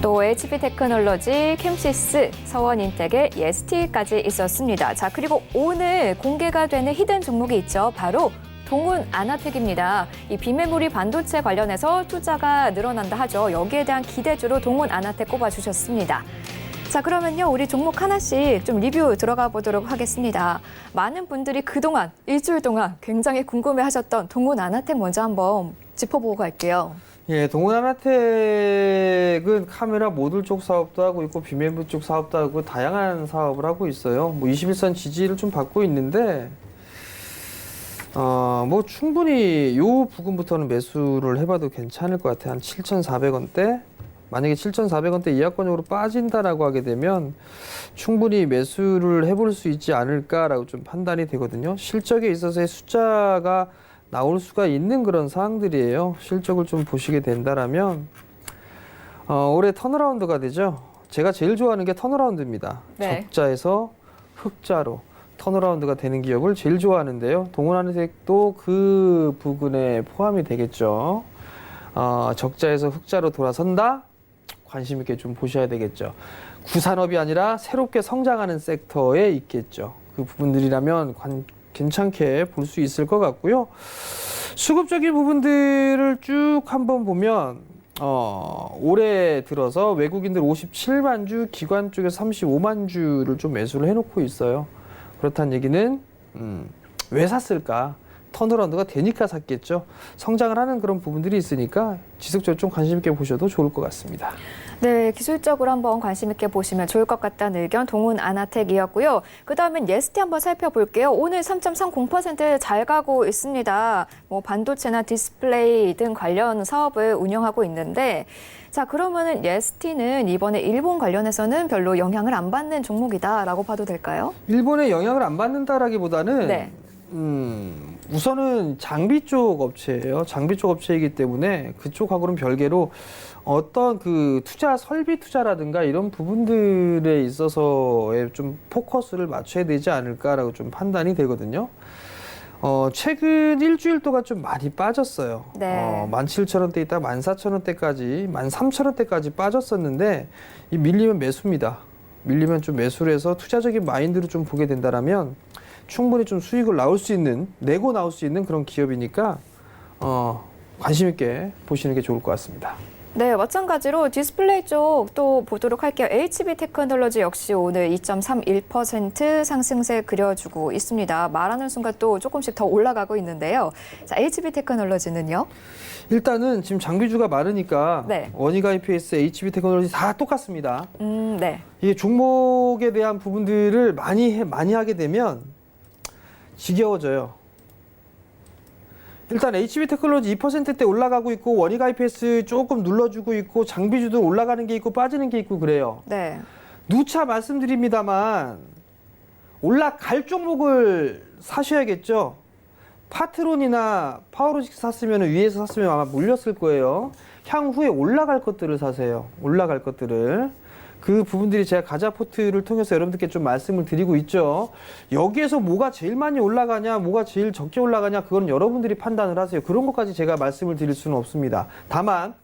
또 HP 테크놀로지, 캠시스, 서원인텍의 예스티까지 있었습니다. 자, 그리고 오늘 공개가 되는 히든 종목이 있죠. 바로 동훈 아나텍입니다. 이 비메모리 반도체 관련해서 투자가 늘어난다 하죠. 여기에 대한 기대주로 동훈 아나텍 꼽아주셨습니다. 자, 그러면요, 우리 종목 하나씩 좀 리뷰 들어가 보도록 하겠습니다. 많은 분들이 그동안 일주일 동안 굉장히 궁금해하셨던 동훈 아나텍 먼저 한번 짚어보고 갈게요. 예, 동훈 아나텍은 카메라 모듈 쪽 사업도 하고 있고 비메모리 쪽 사업도 하고 다양한 사업을 하고 있어요. 뭐 21선 지지를 좀 받고 있는데 뭐 충분히 요 부근부터는 매수를 해봐도 괜찮을 것 같아요. 한 7,400원대. 만약에 7,400원대 이하권역으로 빠진다라고 하게 되면 충분히 매수를 해볼 수 있지 않을까라고 좀 판단이 되거든요. 실적에 있어서의 숫자가 나올 수가 있는 그런 사항들이에요. 실적을 좀 보시게 된다라면 올해 턴어라운드가 되죠. 제가 제일 좋아하는 게 턴어라운드입니다. 네. 적자에서 흑자로 턴어라운드가 되는 기업을 제일 좋아하는데요. 동훈 아나텍도 그 부분에 포함이 되겠죠. 적자에서 흑자로 돌아선다? 관심 있게 좀 보셔야 되겠죠. 구산업이 아니라 새롭게 성장하는 섹터에 있겠죠. 그 부분들이라면 괜찮게 볼 수 있을 것 같고요. 수급적인 부분들을 쭉 한번 보면 올해 들어서 외국인들 57만 주, 기관 쪽에서 35만 주를 좀 매수를 해놓고 있어요. 그렇다는 얘기는 왜 샀을까? 턴어라운드가 되니까 샀겠죠. 성장을 하는 그런 부분들이 있으니까 지속적으로 좀 관심 있게 보셔도 좋을 것 같습니다. 네, 기술적으로 한번 관심 있게 보시면 좋을 것 같다는 의견 동훈 아나텍이었고요. 그다음엔 예스티 한번 살펴볼게요. 오늘 3.30% 잘 가고 있습니다. 뭐 반도체나 디스플레이 등 관련 사업을 운영하고 있는데 자, 그러면은 예스티는 이번에 일본 관련해서는 별로 영향을 안 받는 종목이다라고 봐도 될까요? 일본에 영향을 안 받는다라기보다는 네. 우선은 장비 쪽 업체예요. 장비 쪽 업체이기 때문에 그쪽하고는 별개로 어떤 그 투자 설비 투자라든가 이런 부분들에 있어서의 좀 포커스를 맞춰야 되지 않을까라고 좀 판단이 되거든요. 최근 일주일 동안 좀 많이 빠졌어요. 네. 17,000원대 있다 14,000원대까지 13,000원대까지 빠졌었는데 이 밀리면 매수입니다. 밀리면 좀 매수를 해서 투자적인 마인드로 좀 보게 된다라면 충분히 좀 수익을 내고 나올 수 있는 그런 기업이니까 관심 있게 보시는 게 좋을 것 같습니다. 네, 마찬가지로 디스플레이 쪽 또 보도록 할게요. HB 테크놀로지 역시 오늘 2.31% 상승세 그려주고 있습니다. 말하는 순간 또 조금씩 더 올라가고 있는데요. 자, HB 테크놀로지는요? 일단은 지금 장비주가 많으니까 네. 원익 IPS, HB 테크놀로지 다 똑같습니다. 네. 이게 종목에 대한 부분들을 많이 하게 되면 지겨워져요. 일단 HB 테크놀로지 2%대 올라가고 있고 원익 IPS 조금 눌러주고 있고 장비주도 올라가는 게 있고 빠지는 게 있고 그래요. 네. 누차 말씀드립니다만 올라갈 종목을 사셔야겠죠. 파트론이나 파워로직스 샀으면 위에서 샀으면 아마 물렸을 거예요. 향후에 올라갈 것들을 사세요. 올라갈 것들을. 그 부분들이 제가 가자 포트를 통해서 여러분들께 좀 말씀을 드리고 있죠. 여기에서 뭐가 제일 많이 올라가냐, 뭐가 제일 적게 올라가냐, 그건 여러분들이 판단을 하세요. 그런 것까지 제가 말씀을 드릴 수는 없습니다. 다만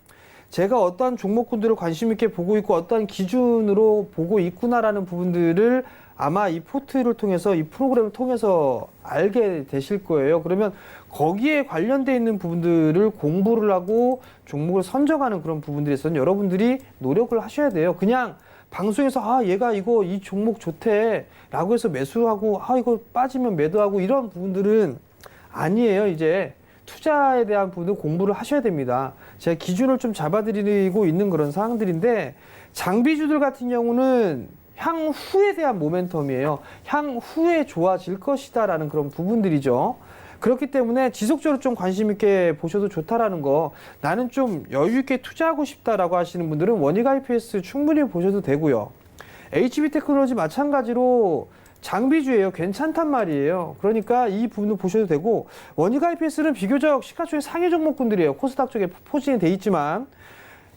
제가 어떠한 종목군들을 관심 있게 보고 있고 어떠한 기준으로 보고 있구나라는 부분들을 아마 이 포트를 통해서 이 프로그램을 통해서 알게 되실 거예요. 그러면 거기에 관련돼 있는 부분들을 공부를 하고 종목을 선정하는 그런 부분들에 있어서는 여러분들이 노력을 하셔야 돼요. 그냥 방송에서 얘가 이 종목 좋대 라고 해서 매수하고 이거 빠지면 매도하고 이런 부분들은 아니에요. 이제 투자에 대한 부분도 공부를 하셔야 됩니다. 제가 기준을 좀 잡아드리고 있는 그런 상황들인데 장비주들 같은 경우는 향후에 대한 모멘텀이에요. 향후에 좋아질 것이다라는 그런 부분들이죠. 그렇기 때문에 지속적으로 좀 관심 있게 보셔도 좋다라는 거, 나는 좀 여유 있게 투자하고 싶다라고 하시는 분들은 원익 IPS 충분히 보셔도 되고요. HB테크놀로지 마찬가지로 장비주예요. 괜찮단 말이에요. 그러니까 이 부분도 보셔도 되고, 원익 IPS는 비교적 시가총액 상위 종목군들이에요. 코스닥 쪽에 포진이 돼 있지만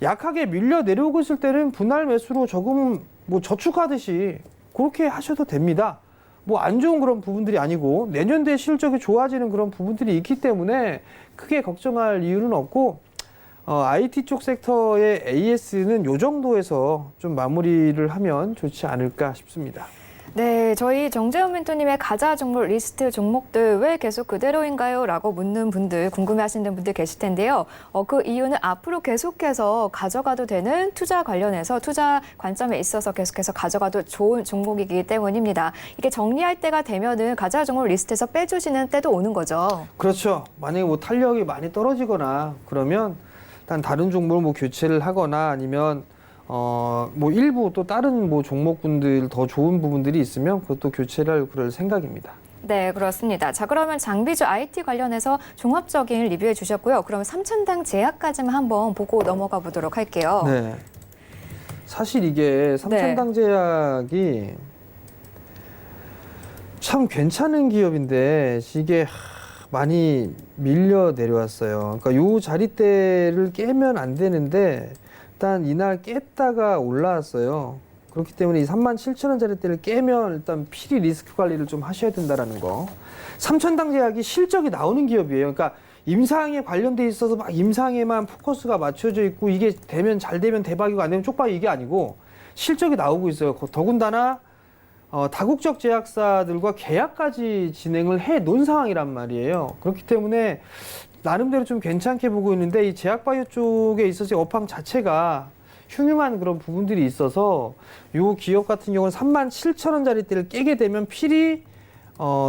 약하게 밀려 내려오고 있을 때는 분할 매수로 조금 뭐 저축하듯이 그렇게 하셔도 됩니다. 뭐 안 좋은 그런 부분들이 아니고 내년도에 실적이 좋아지는 그런 부분들이 있기 때문에 크게 걱정할 이유는 없고, IT 쪽 섹터의 AS는 이 정도에서 좀 마무리를 하면 좋지 않을까 싶습니다. 네, 저희 정재훈 멘토님의 가자 종목 리스트 종목들 왜 계속 그대로인가요? 라고 묻는 분들, 궁금해하시는 분들 계실 텐데요. 그 이유는 앞으로 계속해서 가져가도 되는 투자 관련해서 투자 관점에 있어서 계속해서 가져가도 좋은 종목이기 때문입니다. 이게 정리할 때가 되면은 가자 종목 리스트에서 빼주시는 때도 오는 거죠. 그렇죠. 만약에 뭐 탄력이 많이 떨어지거나 그러면 일단 다른 종목을 뭐 교체를 하거나 아니면 뭐 일부 또 다른 뭐 종목군들 더 좋은 부분들이 있으면 그것도 교체를 할 그럴 생각입니다. 네, 그렇습니다. 자, 그러면 장비주 IT 관련해서 종합적인 리뷰해 주셨고요. 그러면 삼천당 제약까지만 한번 보고 넘어가 보도록 할게요. 네. 사실 이게 삼천당 제약이 참 괜찮은 기업인데 이게 많이 밀려 내려왔어요. 그러니까 요 자리대를 깨면 안 되는데 일단 이날 깼다가 올라왔어요. 그렇기 때문에 이 37,000원짜리대를 깨면 일단 필히 리스크 관리를 좀 하셔야 된다라는 거. 삼천당 제약이 실적이 나오는 기업이에요. 그러니까 임상에 관련돼 있어서 막 임상에만 포커스가 맞춰져 있고 이게 되면 잘 되면 대박이고 안 되면 쪽박이 이게 아니고 실적이 나오고 있어요. 더군다나 다국적 제약사들과 계약까지 진행을 해 놓은 상황이란 말이에요. 그렇기 때문에 나름대로 좀 괜찮게 보고 있는데 이 제약바이오 쪽에 있어서 업황 자체가 흉흉한 그런 부분들이 있어서 이 기업 같은 경우는 37,000원짜리대를 깨게 되면 필히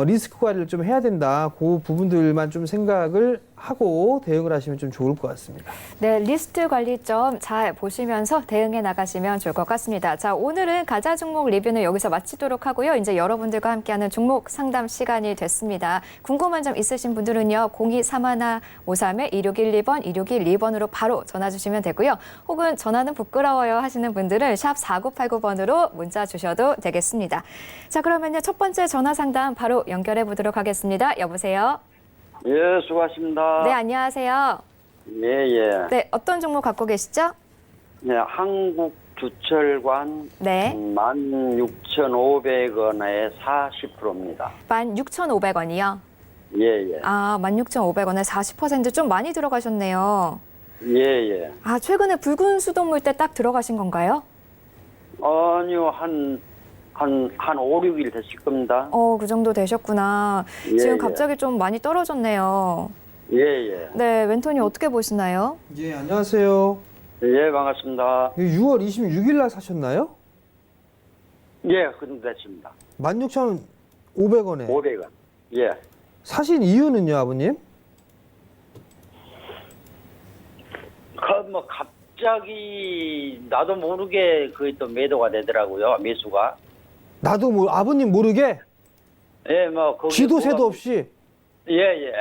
리스크 관리를 좀 해야 된다. 그 부분들만 좀 생각을 하고 대응을 하시면 좀 좋을 것 같습니다. 네, 리스트 관리점 잘 보시면서 대응해 나가시면 좋을 것 같습니다. 자, 오늘은 가자 종목 리뷰는 여기서 마치도록 하고요. 이제 여러분들과 함께하는 종목 상담 시간이 됐습니다. 궁금한 점 있으신 분들은요. 023153-2612번, 2612번으로 바로 전화 주시면 되고요. 혹은 전화는 부끄러워요 하시는 분들은 샵 4989번으로 문자 주셔도 되겠습니다. 자, 그러면요. 첫 번째 전화 상담 바로 연결해 보도록 하겠습니다. 여보세요? 예, 수고하십니다. 네, 안녕하세요. 예, 예. 네, 어떤 종목 갖고 계시죠? 네, 한국주철관 네. 16,500원에 40%입니다. 16,500원이요? 예, 예. 아, 16,500원에 40%좀 많이 들어가셨네요. 예, 예. 아, 최근에 붉은 수돗물 때 딱 들어가신 건가요? 아니요, 한 5, 6일 됐을 겁니다. 그 정도 되셨구나. 예, 지금 예. 갑자기 좀 많이 떨어졌네요. 예, 예. 네, 멘토니 어떻게 보시나요? 예, 안녕하세요. 예, 반갑습니다. 6월 26일 날 사셨나요? 예, 그 정도 됐습니다. 16,500원에. 500원. 예. 사신 이유는요, 아버님? 갑자기 나도 모르게 그 또 매도가 되더라고요, 매수가. 나도 아버님 모르게 예, 뭐 거기 쥐도 새도 뭐가- 없이 예, 예.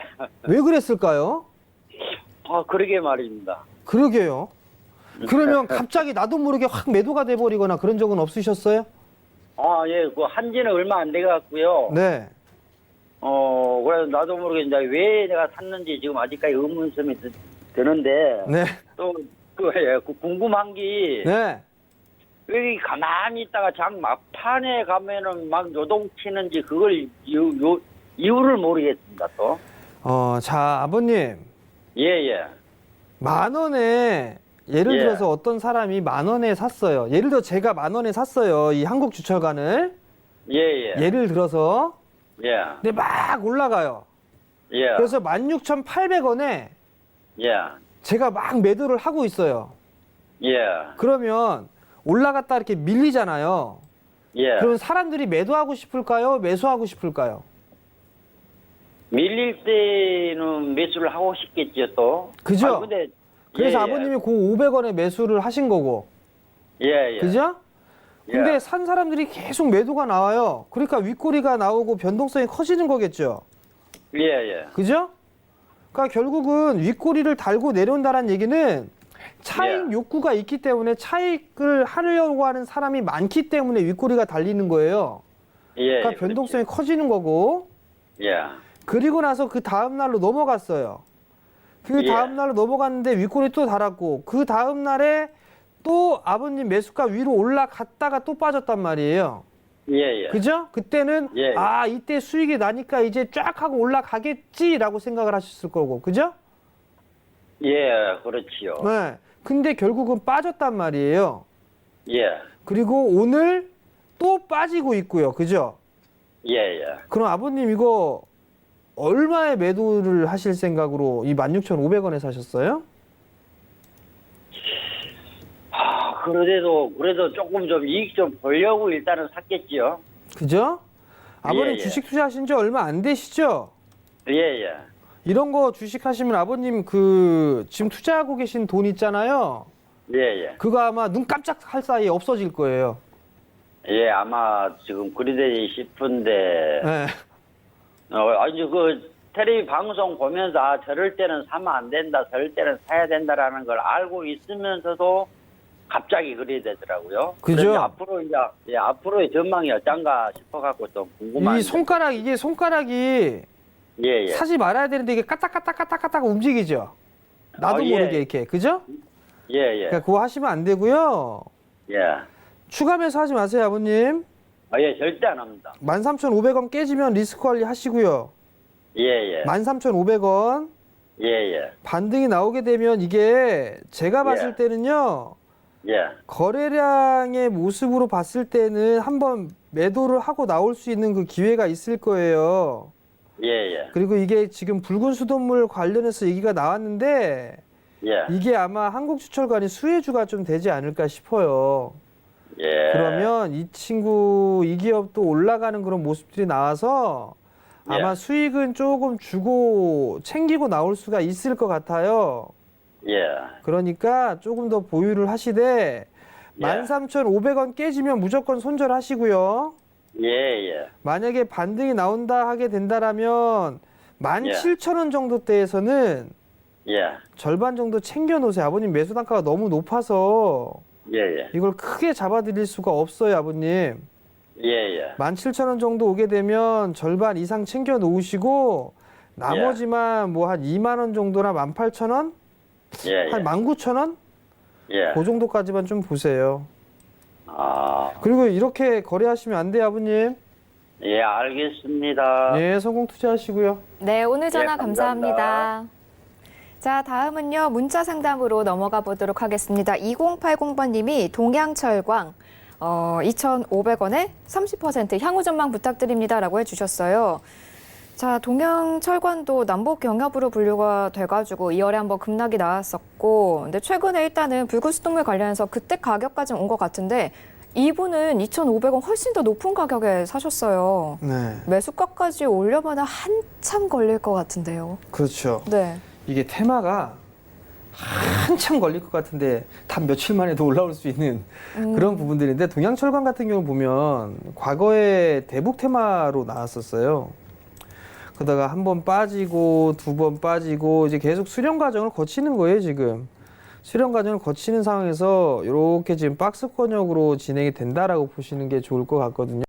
왜 그랬을까요? 아, 그러게 말입니다. 그러게요. 그러면 갑자기 나도 모르게 확 매도가 돼버리거나 그런 적은 없으셨어요? 아, 예, 그 한지는 얼마 안 돼 갖고요. 네. 그래서 나도 모르게 이제 왜 내가 샀는지 지금 아직까지 의문점이 드는데, 네. 또, 그 궁금한 게, 네. 왜 가만히 있다가 장 막판에 가면은 막 요동치는지 그걸 이유를 모르겠습니다, 또. 자, 아버님. 예, 예. 10,000원에 예를 예. 들어서 어떤 사람이 10,000원에 샀어요. 예를 들어 제가 10,000원에 샀어요. 이 한국주철관을. 예, 예. 예를 들어서. 예. 근데 막 올라가요. 예. 그래서 16,800원에 예. 제가 막 매도를 하고 있어요. 예. 그러면 올라갔다 이렇게 밀리잖아요. 예. 그럼 사람들이 매도하고 싶을까요? 매수하고 싶을까요? 밀릴 때는 매수를 하고 싶겠죠, 또. 그죠? 아, 근데, 그래서 예, 아버님이 그 500원에 매수를 하신 거고. 예, 예. 그죠? 근데 산 사람들이 계속 매도가 나와요. 그러니까 윗꼬리가 나오고 변동성이 커지는 거겠죠. 예, 예. 그죠? 그러니까 결국은 윗꼬리를 달고 내려온다는 얘기는 차익 예. 욕구가 있기 때문에 차익을 하려고 하는 사람이 많기 때문에 윗꼬리가 달리는 거예요. 예. 그러니까 변동성이 커지는 거고, 예. 그리고 나서 그 다음 날로 넘어갔어요. 그 예. 다음 날로 넘어갔는데 윗꼬리 또 달았고, 그 다음 날에 또 아버님 매수가 위로 올라갔다가 또 빠졌단 말이에요. 예, 예. 그죠? 그때는 예. 아, 이때 수익이 나니까 이제 쫙 하고 올라가겠지라고 생각을 하셨을 거고. 그죠? 예, 그렇지요. 네. 근데 결국은 빠졌단 말이에요. 예. 그리고 오늘 또 빠지고 있고요. 그죠? 예, 예. 그럼 아버님 이거 얼마에 매도를 하실 생각으로 이 16,500원에 사셨어요? 그래도 조금 좀 이익 좀 보려고 일단은 샀겠지요. 그죠? 아버님 예, 예. 주식 투자하신 지 얼마 안 되시죠? 예, 예. 이런 거 주식 하시면 아버님 그 지금 투자하고 계신 돈 있잖아요. 예, 예. 그거 아마 눈 깜짝할 사이에 없어질 거예요. 예, 아마 지금 그리 되지 싶은데, 네. 아니, 텔레비 방송 보면서, 저럴 때는 사면 안 된다, 저럴 때는 사야 된다라는 걸 알고 있으면서도 갑자기 그리 되더라고요. 그죠? 그래서 앞으로 이제, 예, 앞으로의 전망이 어떤가 싶어갖고 좀 궁금한데. 이게 손가락이 예, 예. 사지 말아야 되는데 이게 까딱까딱까딱까딱 움직이죠. 나도 예. 모르게 이렇게. 그죠? 예, 예. 그러니까 그거 하시면 안 되고요. 예. 추가 매수하지 마세요, 아버님. 예, 절대 안 합니다. 13,500원 깨지면 리스크 관리 하시고요. 예, 예. 13,500원. 예, 예. 반등이 나오게 되면 이게 제가 봤을 예. 때는요. 예. 거래량의 모습으로 봤을 때는 한번 매도를 하고 나올 수 있는 그 기회가 있을 거예요. 예, 예. 그리고 이게 지금 붉은 수돗물 관련해서 얘기가 나왔는데 예. 이게 아마 한국수철관이 수혜주가 좀 되지 않을까 싶어요. 예. 그러면 이 기업도 올라가는 그런 모습들이 나와서 아마 예. 수익은 조금 주고 챙기고 나올 수가 있을 것 같아요. 예. 그러니까 조금 더 보유를 하시되 예. 13,500원 깨지면 무조건 손절하시고요. 예, 예. 만약에 반등이 나온다 하게 된다라면 17,000원 정도대에서는 예. 절반 정도 챙겨 놓으세요. 아버님 매수 단가가 너무 높아서 예, 예. 이걸 크게 잡아드릴 수가 없어요, 아버님. 예, 예. 17,000원 정도 오게 되면 절반 이상 챙겨 놓으시고 나머지만 뭐 한 2만 원 정도나 18,000원? 예, 예. 한 19,000원? 예. 그 정도까지만 좀 보세요. 아, 그리고 이렇게 거래하시면 안 돼요, 아버님. 예, 알겠습니다. 예, 성공 투자하시고요. 네, 오늘 전화 예, 감사합니다. 감사합니다. 자, 다음은요. 문자 상담으로 넘어가 보도록 하겠습니다. 2080번님이 동양철광 2,500원에 30% 향후 전망 부탁드립니다라고 해주셨어요. 자, 동양철관도 남북 경협으로 분류가 돼가지고 2월에 한번 급락이 나왔었고, 근데 최근에 일단은 붉은 수돗물 관련해서 그때 가격까지 온 것 같은데 이분은 2,500원 훨씬 더 높은 가격에 사셨어요. 네, 매수가까지 올려면 한참 걸릴 것 같은데요. 그렇죠. 네. 이게 테마가 한참 걸릴 것 같은데 단 며칠 만에도 올라올 수 있는 그런 부분들인데 동양철강 같은 경우 보면 과거에 대북 테마로 나왔었어요. 그러다가 한 번 빠지고 두 번 빠지고 이제 계속 수렴 과정을 거치는 거예요, 지금. 수렴 과정을 거치는 상황에서 이렇게 지금 박스권역으로 진행이 된다라고 보시는 게 좋을 것 같거든요.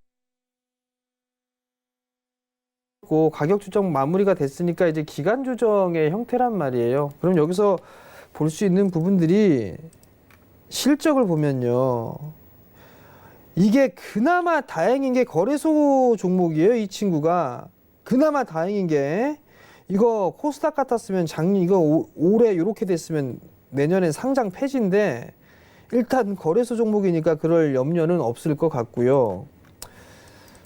가격 조정 마무리가 됐으니까 이제 기간 조정의 형태란 말이에요. 그럼 여기서 볼 수 있는 부분들이 실적을 보면요. 이게 그나마 다행인 게 거래소 종목이에요, 이 친구가. 그나마 다행인 게 이거 코스닥 같았으면 이거 올해 이렇게 됐으면 내년엔 상장 폐지인데 일단 거래소 종목이니까 그럴 염려는 없을 것 같고요.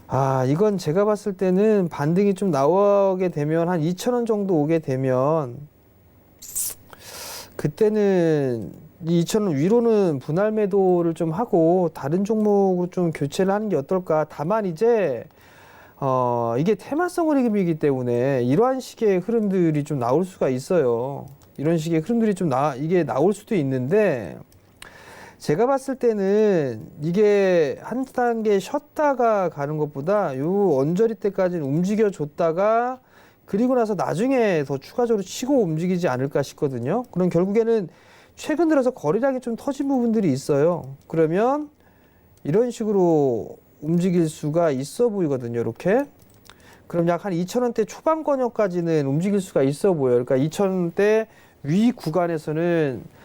아, 이건 제가 봤을 때는 반등이 좀 나오게 되면 한 2,000원 정도 오게 되면 그때는 이 2,000원 위로는 분할 매도를 좀 하고 다른 종목으로 좀 교체를 하는 게 어떨까. 다만 이제 이게 테마성 흐름이기 때문에 이러한 식의 흐름들이 좀 나올 수가 있어요. 이런 식의 흐름들이 좀 이게 나올 수도 있는데 제가 봤을 때는 이게 한 단계 쉬었다가 가는 것보다 요 언저리 때까지는 움직여 줬다가 그리고 나서 나중에 더 추가적으로 치고 움직이지 않을까 싶거든요. 그럼 결국에는 최근 들어서 거래량이 좀 터진 부분들이 있어요. 그러면 이런 식으로 움직일 수가 있어 보이거든요. 이렇게. 그럼 약 한 2,000원대 초반권역까지는 움직일 수가 있어 보여요. 그러니까 2,000원대 위 구간에서는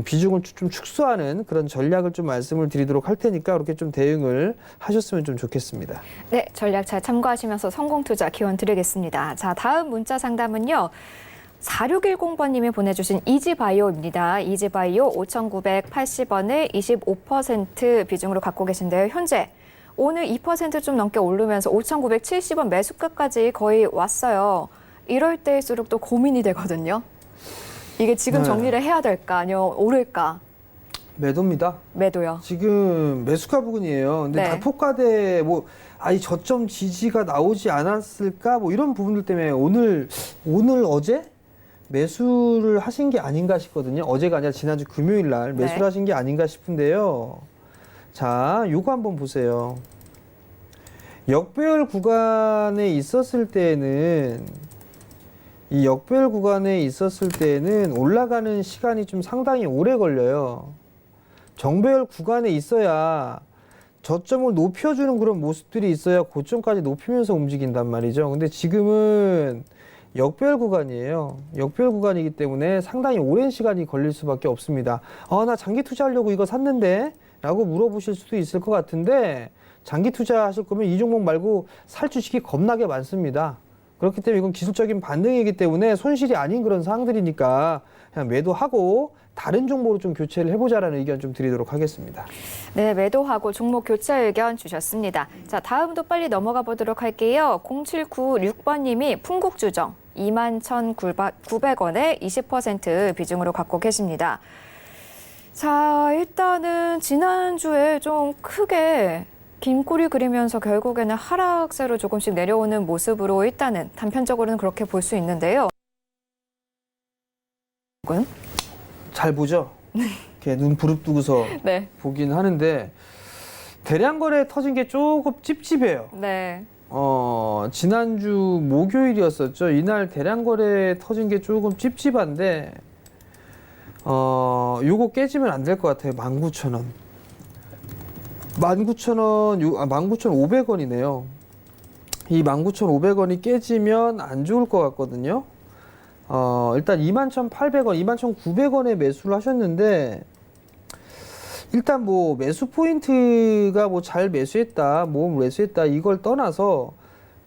비중을 좀 축소하는 그런 전략을 좀 말씀을 드리도록 할 테니까 그렇게 좀 대응을 하셨으면 좀 좋겠습니다. 네, 전략 잘 참고하시면서 성공 투자 기원 드리겠습니다. 자, 다음 문자 상담은요. 4610번님이 보내주신 이지바이오입니다. 이지바이오 5,980원을 25% 비중으로 갖고 계신데요. 현재 오늘 2% 좀 넘게 오르면서 5,970원 매수가까지 거의 왔어요. 이럴 때일수록 또 고민이 되거든요. 이게 지금 네. 정리를 해야 될까 아니면 오를까? 매도입니다. 매도요. 지금 매수가 부근이에요. 근데 네. 다포가대 이 저점 지지가 나오지 않았을까 이런 부분들 때문에 오늘 어제 매수를 하신 게 아닌가 싶거든요. 어제가 아니라 지난주 금요일 날 매수를 네. 하신 게 아닌가 싶은데요. 자, 요거 한번 보세요. 역배열 구간에 있었을 때는 이 역배열 구간에 있었을 때는 올라가는 시간이 좀 상당히 오래 걸려요. 정배열 구간에 있어야 저점을 높여주는 그런 모습들이 있어야 고점까지 높이면서 움직인단 말이죠. 근데 지금은 역배열 구간이에요. 역배열 구간이기 때문에 상당히 오랜 시간이 걸릴 수밖에 없습니다. 나 장기 투자하려고 이거 샀는데? 라고 물어보실 수도 있을 것 같은데 장기 투자하실 거면 이 종목 말고 살 주식이 겁나게 많습니다. 그렇기 때문에 이건 기술적인 반등이기 때문에 손실이 아닌 그런 사항들이니까 그냥 매도하고 다른 종목으로 좀 교체를 해보자라는 의견 좀 드리도록 하겠습니다. 네, 매도하고 종목 교체 의견 주셨습니다. 자, 다음도 빨리 넘어가 보도록 할게요. 0796번님이 풍국주정 21,900원에 20% 비중으로 갖고 계십니다. 자, 일단은 지난주에 좀 크게 긴 꼬리 그리면서 결국에는 하락세로 조금씩 내려오는 모습으로 일단은 단편적으로는 그렇게 볼 수 있는데요. 잘 보죠? 이렇게 눈 부릅뜨고서 네. 보긴 하는데 대량 거래 터진 게 조금 찝찝해요. 네. 지난주 목요일이었었죠. 이날 대량 거래 터진 게 조금 찝찝한데 요거 깨지면 안 될 것 같아요. 19,000원. 19,500원이네요. 이 19,500원이 깨지면 안 좋을 것 같거든요. 일단 21,800원, 21,900원에 매수를 하셨는데 일단 매수 포인트가 잘 매수했다, 매수했다 이걸 떠나서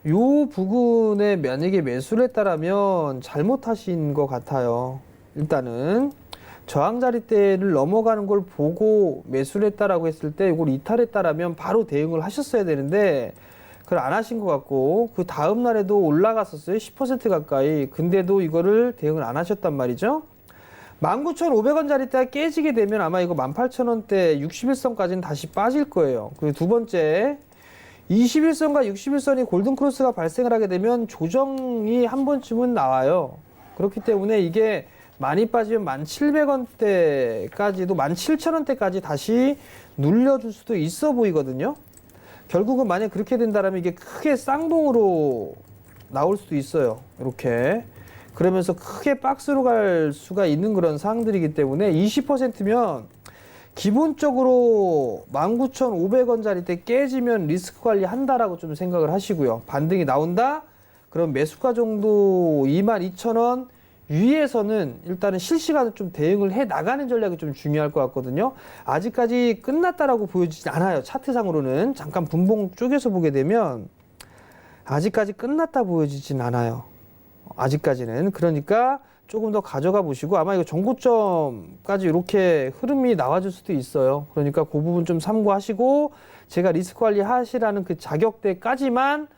요 부근에 만약에 매수를 했다라면 잘못하신 것 같아요. 일단은 저항 자리대를 넘어가는 걸 보고 매수를 했다라고 했을 때 이걸 이탈했다라면 바로 대응을 하셨어야 되는데 그걸 안 하신 것 같고 그 다음 날에도 올라갔었어요. 10% 가까이. 근데도 이거를 대응을 안 하셨단 말이죠. 19,500원 자리대가 깨지게 되면 아마 이거 18,000원대 61선까지는 다시 빠질 거예요. 그리고 두 번째 21선과 61선이 골든크로스가 발생을 하게 되면 조정이 한 번쯤은 나와요. 그렇기 때문에 이게 많이 빠지면 1,700원대까지도 17,000원대까지 다시 눌려줄 수도 있어 보이거든요. 결국은 만약 그렇게 된다면 이게 크게 쌍봉으로 나올 수도 있어요. 이렇게. 그러면서 크게 박스로 갈 수가 있는 그런 상황들이기 때문에 20%면 기본적으로 19,500원짜리 때 깨지면 리스크 관리 한다라고 좀 생각을 하시고요. 반등이 나온다? 그럼 매수가 정도 22,000원 위에서는 일단은 실시간으로 좀 대응을 해 나가는 전략이 좀 중요할 것 같거든요. 아직까지 끝났다라고 보여지진 않아요. 차트상으로는 잠깐 분봉 쪼개서 보게 되면 아직까지 끝났다 보여지진 않아요. 아직까지는. 그러니까 조금 더 가져가 보시고 아마 이거 정고점까지 이렇게 흐름이 나와줄 수도 있어요. 그러니까 그 부분 좀 참고하시고 제가 리스크 관리 하시라는 그 자격대까지만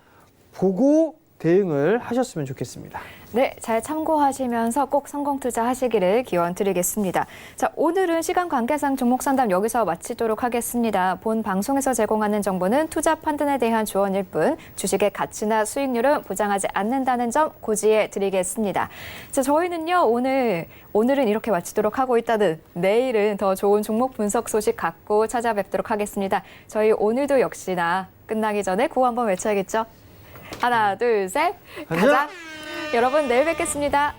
보고 대응을 하셨으면 좋겠습니다. 네, 잘 참고하시면서 꼭 성공 투자하시기를 기원 드리겠습니다. 자, 오늘은 시간 관계상 종목 상담 여기서 마치도록 하겠습니다. 본 방송에서 제공하는 정보는 투자 판단에 대한 조언일 뿐 주식의 가치나 수익률은 보장하지 않는다는 점 고지해 드리겠습니다. 자, 저희는요, 오늘은 이렇게 마치도록 하고 있다는 내일은 더 좋은 종목 분석 소식 갖고 찾아뵙도록 하겠습니다. 저희 오늘도 역시나 끝나기 전에 구호 한번 외쳐야겠죠? 하나, 둘, 셋, 가자! 여러분, 내일 뵙겠습니다.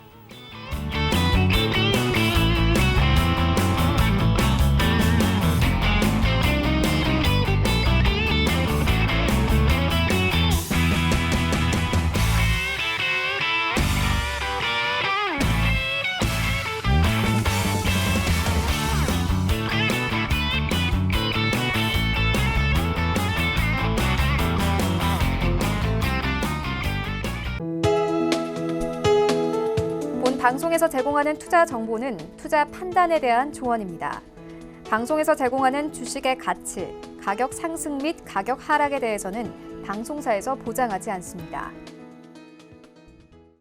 방송에서 제공하는 투자 정보는 투자 판단에 대한 조언입니다. 방송에서 제공하는 주식의 가치, 가격 상승 및 가격 하락에 대해서는 방송사에서 보장하지 않습니다.